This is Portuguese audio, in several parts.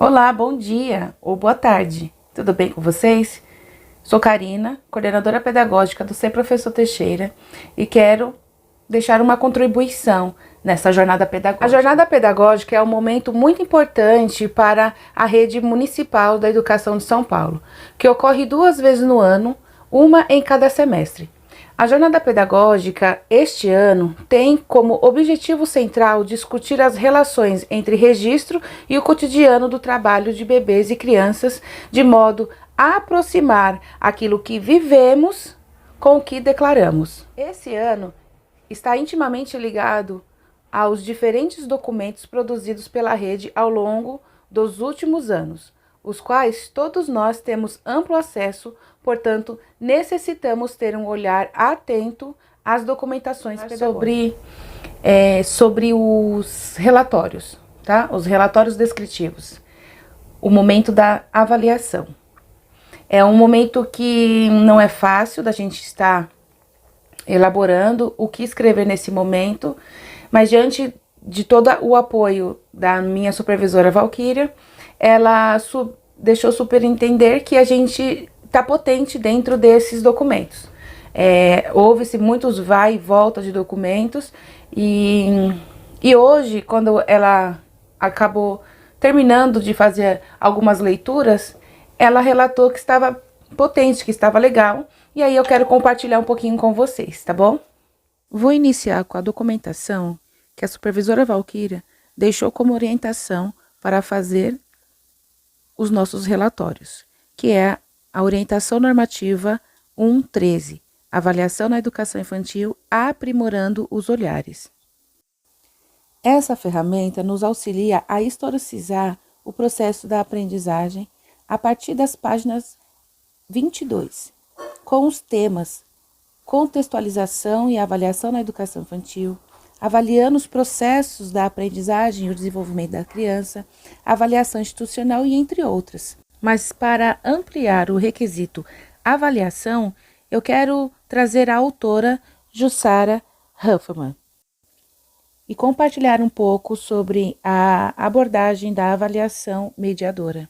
Olá, bom dia ou boa tarde. Tudo bem com vocês? Sou Karina, coordenadora pedagógica do Ser Professor Teixeira e quero deixar uma contribuição nessa jornada pedagógica. A jornada pedagógica é um momento muito importante para a rede municipal da educação de São Paulo, que ocorre 2 vezes no ano, uma em cada semestre. A jornada pedagógica este ano tem como objetivo central discutir as relações entre registro e o cotidiano do trabalho de bebês e crianças, de modo a aproximar aquilo que vivemos com o que declaramos. Esse ano está intimamente ligado aos diferentes documentos produzidos pela rede ao longo dos últimos anos, os quais todos nós temos amplo acesso, portanto, necessitamos ter um olhar atento às documentações pedagógicas. Sobre os relatórios, tá? Os relatórios descritivos. O momento da avaliação. É um momento que não é fácil da gente estar elaborando o que escrever nesse momento, mas diante de todo o apoio da minha supervisora Valquíria, ela deixou superentender que a gente está potente dentro desses documentos. Houve-se muitos vai e volta de documentos e hoje, quando ela acabou terminando de fazer algumas leituras, ela relatou que estava potente, que estava legal, e aí eu quero compartilhar um pouquinho com vocês, tá bom? Vou iniciar com a documentação que a supervisora Valquíria deixou como orientação para fazer os nossos relatórios, que é a orientação normativa 1.13, avaliação na educação infantil, aprimorando os olhares. Essa ferramenta nos auxilia a historicizar o processo da aprendizagem a partir das páginas 22, com os temas contextualização e avaliação na educação infantil, avaliando os processos da aprendizagem e o desenvolvimento da criança, avaliação institucional e entre outras. Mas para ampliar o requisito avaliação, eu quero trazer a autora Jussara Huffman e compartilhar um pouco sobre a abordagem da avaliação mediadora.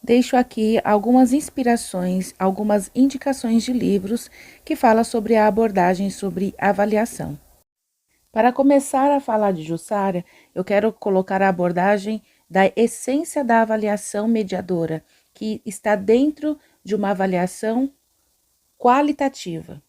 Deixo aqui algumas inspirações, algumas indicações de livros que falam sobre a abordagem sobre avaliação. Para começar a falar de Jussara, eu quero colocar a abordagem da essência da avaliação mediadora, que está dentro de uma avaliação qualitativa.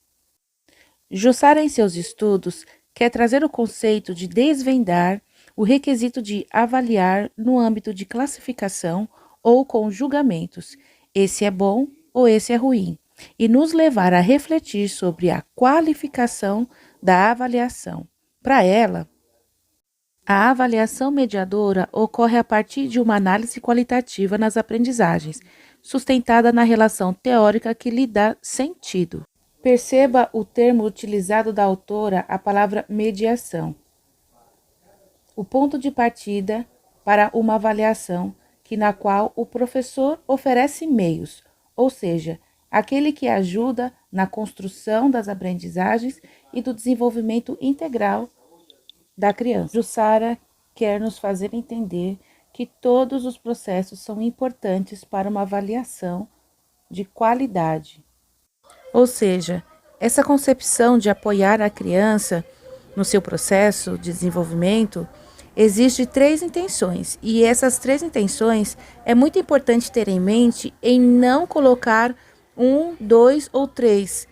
Jussara, em seus estudos, quer trazer o conceito de desvendar o requisito de avaliar no âmbito de classificação ou com julgamentos, esse é bom ou esse é ruim, e nos levar a refletir sobre a qualificação da avaliação. Para ela, a avaliação mediadora ocorre a partir de uma análise qualitativa nas aprendizagens, sustentada na relação teórica que lhe dá sentido. Perceba o termo utilizado da autora, a palavra mediação. O ponto de partida para uma avaliação na qual o professor oferece meios, ou seja, aquele que ajuda na construção das aprendizagens e do desenvolvimento integral da criança. Jussara quer nos fazer entender que todos os processos são importantes para uma avaliação de qualidade. Ou seja, essa concepção de apoiar a criança no seu processo de desenvolvimento existe 3 intenções, e essas 3 intenções é muito importante ter em mente em não colocar 1, 2 ou 3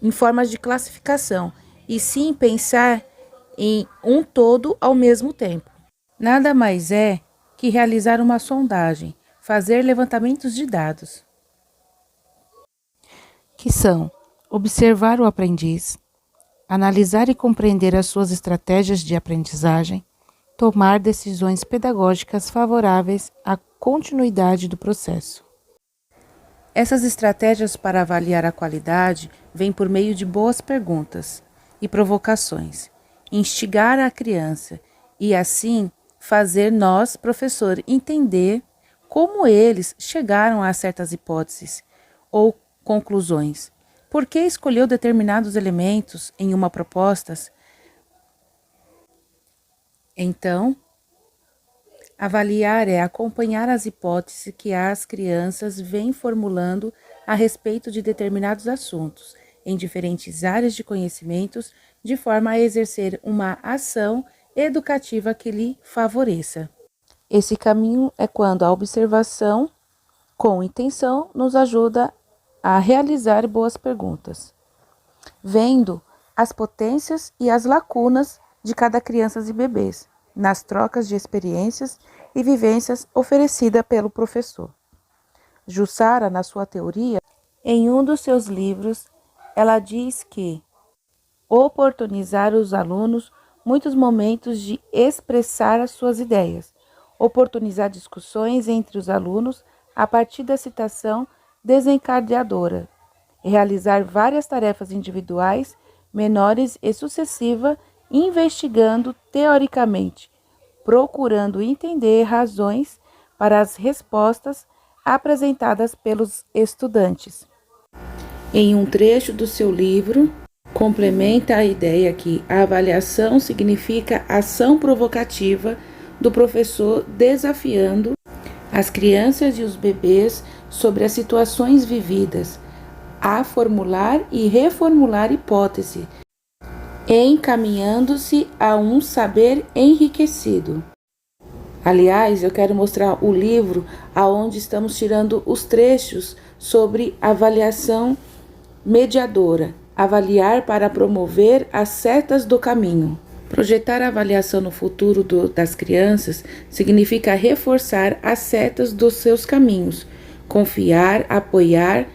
em formas de classificação, e sim pensar em um todo ao mesmo tempo. Nada mais é que realizar uma sondagem, fazer levantamentos de dados, que são observar o aprendiz, analisar e compreender as suas estratégias de aprendizagem, tomar decisões pedagógicas favoráveis à continuidade do processo. Essas estratégias para avaliar a qualidade vêm por meio de boas perguntas e provocações, instigar a criança e, assim, fazer nós, professor, entender como eles chegaram a certas hipóteses ou conclusões. Por que escolheu determinados elementos em uma proposta? Então, Avaliar é acompanhar as hipóteses que as crianças vêm formulando a respeito de determinados assuntos, em diferentes áreas de conhecimentos, de forma a exercer uma ação educativa que lhe favoreça. Esse caminho é quando a observação com intenção nos ajuda a realizar boas perguntas, vendo as potências e as lacunas de cada criança e bebês, nas trocas de experiências e vivências oferecida pelo professor. Jussara, na sua teoria, em um dos seus livros, ela diz que oportunizar os alunos muitos momentos de expressar as suas ideias, oportunizar discussões entre os alunos a partir da citação desencadeadora, realizar várias tarefas individuais, menores e sucessivas, investigando teoricamente, procurando entender razões para as respostas apresentadas pelos estudantes. Em um trecho do seu livro, complementa a ideia que a avaliação significa ação provocativa do professor desafiando as crianças e os bebês sobre as situações vividas, a formular e reformular hipóteses, encaminhando-se a um saber enriquecido. Aliás, eu quero mostrar o livro aonde estamos tirando os trechos sobre avaliação mediadora, avaliar para promover as setas do caminho. Projetar a avaliação no futuro das crianças significa reforçar as setas dos seus caminhos, confiar, apoiar,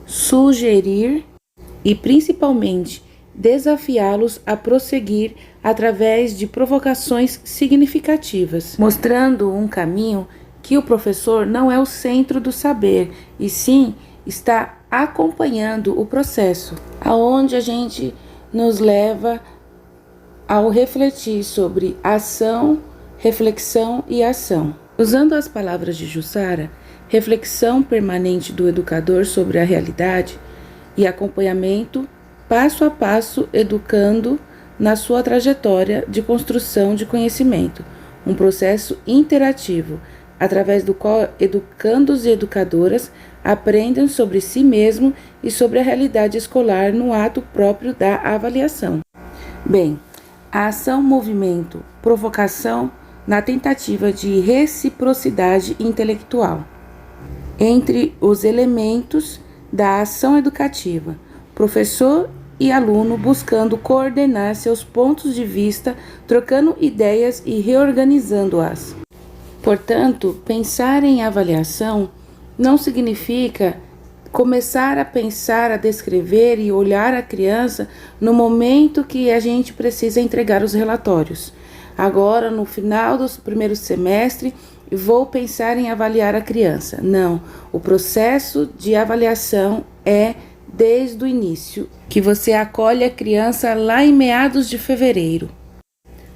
sugerir e, principalmente, desafiá-los a prosseguir através de provocações significativas, mostrando um caminho que o professor não é o centro do saber, e sim está acompanhando o processo, aonde a gente nos leva ao refletir sobre ação, reflexão e ação. Usando as palavras de Jussara, reflexão permanente do educador sobre a realidade e acompanhamento passo a passo, educando na sua trajetória de construção de conhecimento, um processo interativo, através do qual educandos e educadoras aprendem sobre si mesmos e sobre a realidade escolar no ato próprio da avaliação. Bem, a ação, movimento, provocação na tentativa de reciprocidade intelectual entre os elementos da ação educativa, professor e aluno buscando coordenar seus pontos de vista, trocando ideias e reorganizando-as. Portanto, pensar em avaliação não significa começar a pensar, a descrever e olhar a criança no momento que a gente precisa entregar os relatórios. Agora, no final do primeiro semestre, vou pensar em avaliar a criança. Não, o processo de avaliação é desde o início, que você acolhe a criança lá em meados de fevereiro.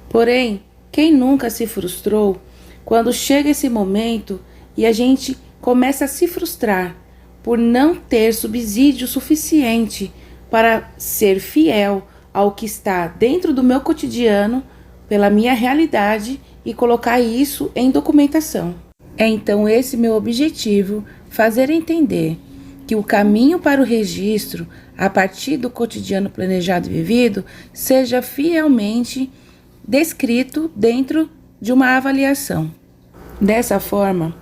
Porém, quem nunca se frustrou quando chega esse momento e a gente começa a se frustrar por não ter subsídio suficiente para ser fiel ao que está dentro do meu cotidiano, pela minha realidade e colocar isso em documentação. É então esse meu objetivo, fazer entender que o caminho para o registro, a partir do cotidiano planejado e vivido, seja fielmente descrito dentro de uma avaliação. Dessa forma,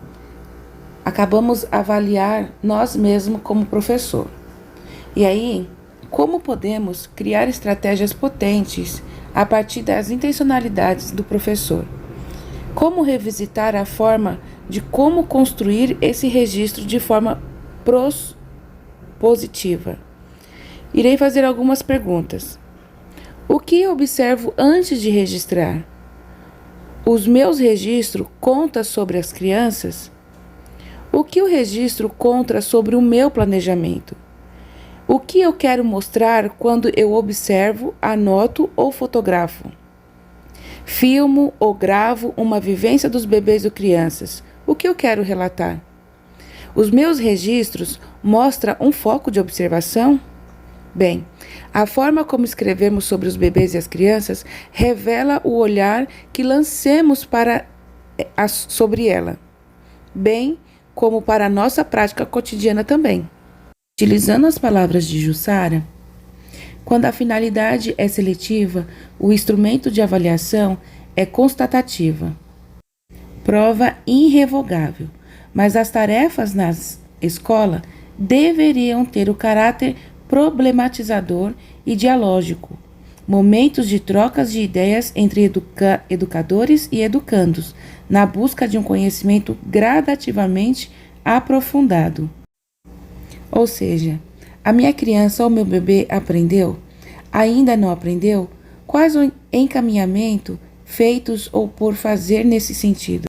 acabamos avaliar nós mesmos como professor. E aí, como podemos criar estratégias potentes a partir das intencionalidades do professor? Como revisitar a forma de como construir esse registro de forma positiva? Irei fazer algumas perguntas. O que observo antes de registrar? Os meus registros contam sobre as crianças? O que o registro conta sobre o meu planejamento? O que eu quero mostrar quando eu observo, anoto ou fotografo? Filmo ou gravo uma vivência dos bebês ou crianças? O que eu quero relatar? Os meus registros mostram um foco de observação? Bem, a forma como escrevemos sobre os bebês e as crianças revela o olhar que lancemos para sobre ela, bem como para a nossa prática cotidiana também. Utilizando as palavras de Jussara, quando a finalidade é seletiva, o instrumento de avaliação é constatativa, prova irrevogável, mas as tarefas na escola deveriam ter o caráter problematizador e dialógico, momentos de trocas de ideias entre educadores e educandos, na busca de um conhecimento gradativamente aprofundado. Ou seja, a minha criança ou meu bebê aprendeu? Ainda não aprendeu? Quais o encaminhamento feitos ou por fazer nesse sentido?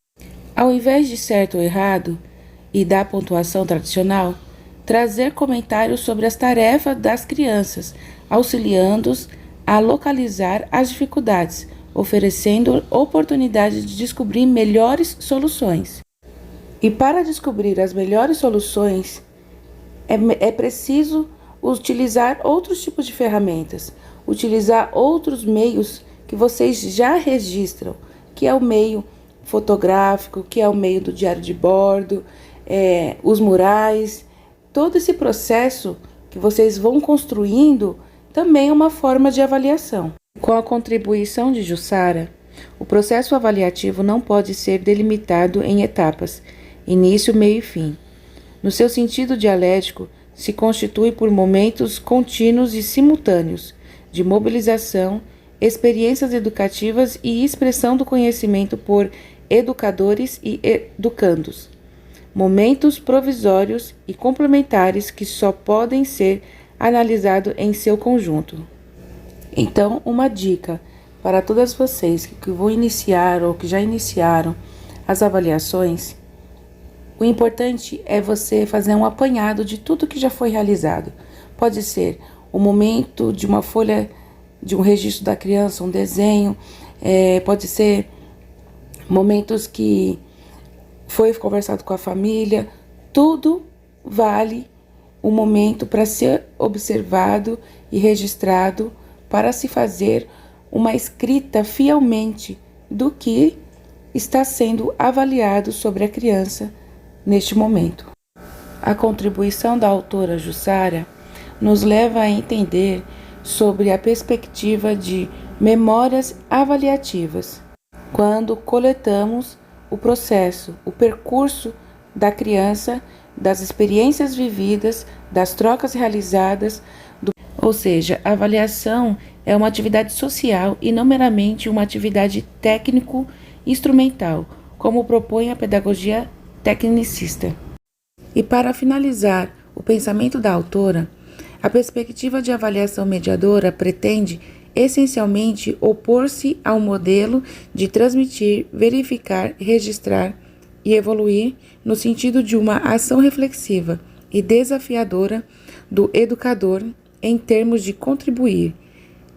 Ao invés de certo ou errado e da pontuação tradicional, trazer comentários sobre as tarefas das crianças, auxiliando-os a localizar as dificuldades, oferecendo oportunidade de descobrir melhores soluções. E para descobrir as melhores soluções, é preciso utilizar outros tipos de ferramentas, utilizar outros meios que vocês já registram, que é o meio fotográfico, que é o meio do diário de bordo, os murais. Todo esse processo que vocês vão construindo também é uma forma de avaliação. Com a contribuição de Jussara, o processo avaliativo não pode ser delimitado em etapas, início, meio e fim. No seu sentido dialético, se constitui por momentos contínuos e simultâneos de mobilização, experiências educativas e expressão do conhecimento por educadores e educandos. Momentos provisórios e complementares que só podem ser analisados em seu conjunto. Então, uma dica para todas vocês que vão iniciar ou que já iniciaram as avaliações: o importante é você fazer um apanhado de tudo que já foi realizado. Pode ser o momento de uma folha, de um registro da criança, um desenho, pode ser momentos que foi conversado com a família. Tudo vale um momento para ser observado e registrado, para se fazer uma escrita fielmente do que está sendo avaliado sobre a criança neste momento. A contribuição da autora Jussara nos leva a entender sobre a perspectiva de memórias avaliativas, quando coletamos o processo, o percurso da criança, das experiências vividas, das trocas realizadas, ou seja, a avaliação é uma atividade social e não meramente uma atividade técnico-instrumental, como propõe a pedagogia tecnicista. E para finalizar o pensamento da autora, a perspectiva de avaliação mediadora pretende essencialmente opor-se ao modelo de transmitir, verificar, registrar e evoluir no sentido de uma ação reflexiva e desafiadora do educador em termos de contribuir,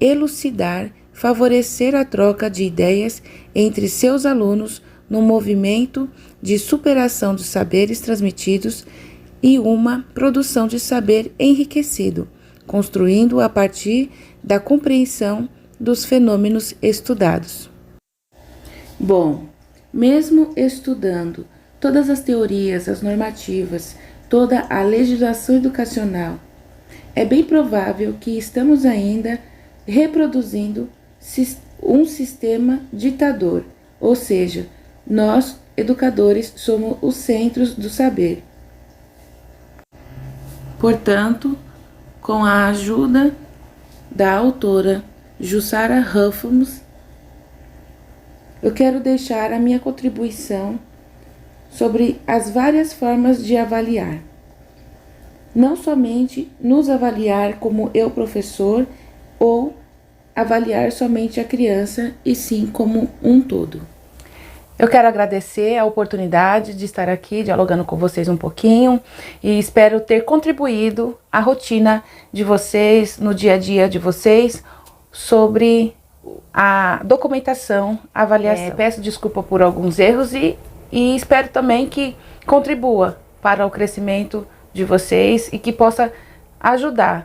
elucidar, favorecer a troca de ideias entre seus alunos no movimento de superação dos saberes transmitidos e uma produção de saber enriquecido, construindo a partir da compreensão dos fenômenos estudados. Bom, mesmo estudando todas as teorias, as normativas, toda a legislação educacional, é bem provável que estamos ainda reproduzindo um sistema ditador, ou seja, nós, educadores, somos os centros do saber. Portanto, com a ajuda da autora Jussara Huffman, eu quero deixar a minha contribuição sobre as várias formas de avaliar. Não somente nos avaliar como eu, professor, ou avaliar somente a criança, e sim como um todo. Eu quero agradecer a oportunidade de estar aqui dialogando com vocês um pouquinho e espero ter contribuído à rotina de vocês, no dia a dia de vocês, sobre a documentação, a avaliação. Peço desculpa por alguns erros e espero também que contribua para o crescimento de vocês e que possa ajudar